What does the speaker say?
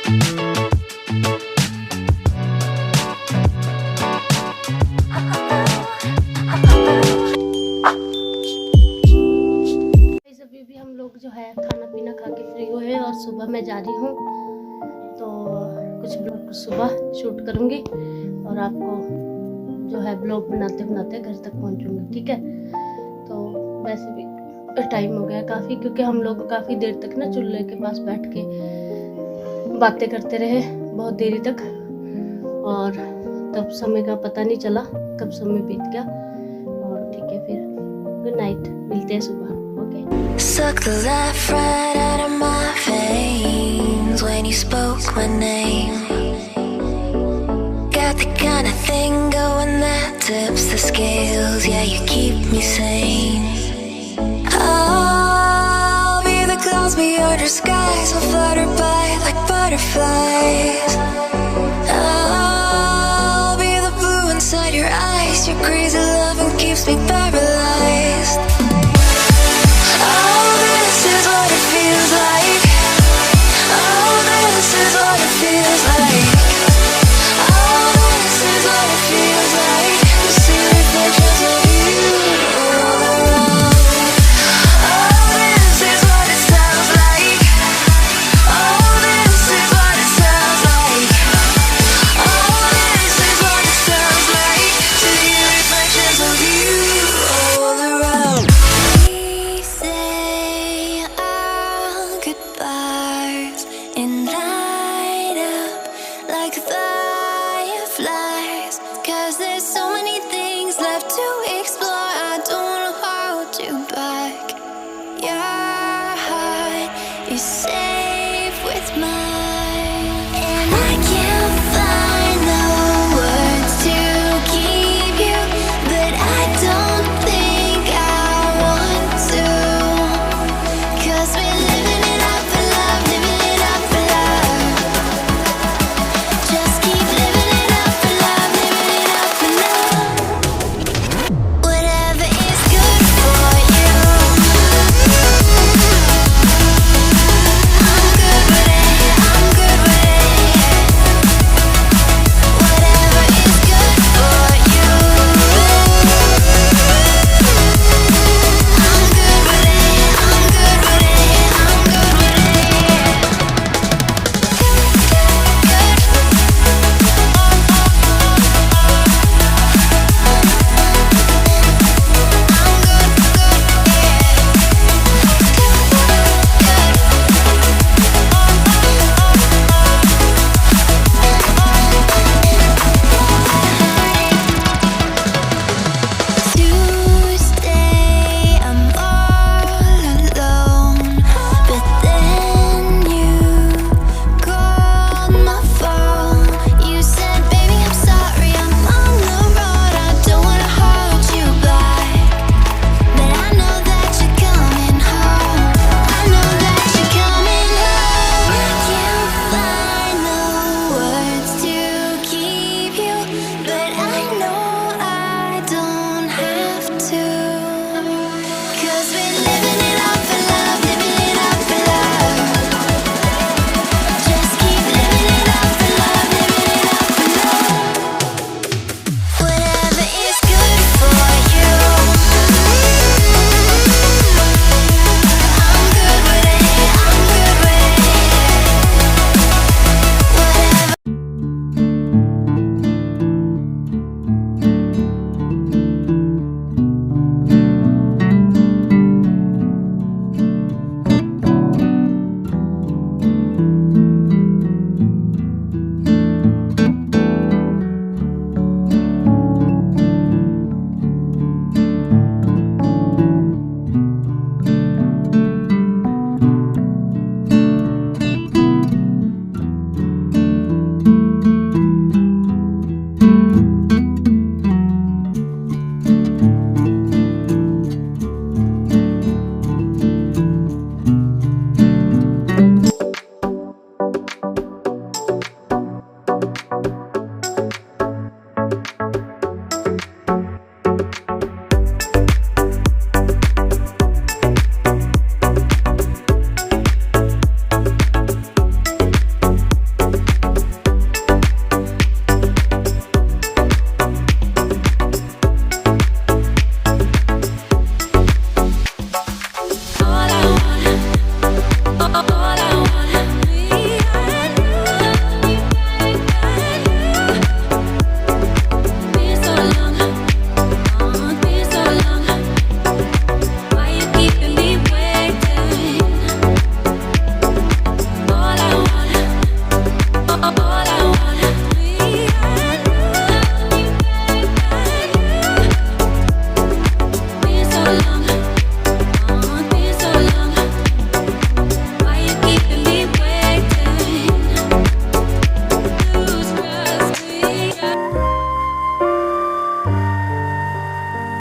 अभी भी हम लोग जो है खाना पीना खा के फ्री हुए और सुबह मैं जा रही हूँ, तो कुछ ब्लॉग सुबह शूट करूँगी और आपको जो है ब्लॉग बनाते बनाते घर तक पहुँचूँगी, ठीक है। तो वैसे भी टाइम हो गया काफ़ी, क्योंकि हम लोग काफ़ी देर तक ना चूल्हे के पास बैठ के बातें करते रहे बहुत देरी तक, और तब समय का पता नहीं चला कब समय बीत गया। और ठीक है, फिर गुड नाइट, मिलते हैं सुबह। Suck the life right out of my veins when you spoke my name. Got the kind of thing going that tips the scales. Yeah, you keep me sane. I'll be the clouds beyond your skies. We'll flutter by like butterflies. I'll be the blue inside your eyes. Your crazy loving keeps me paralyzed. And light up like the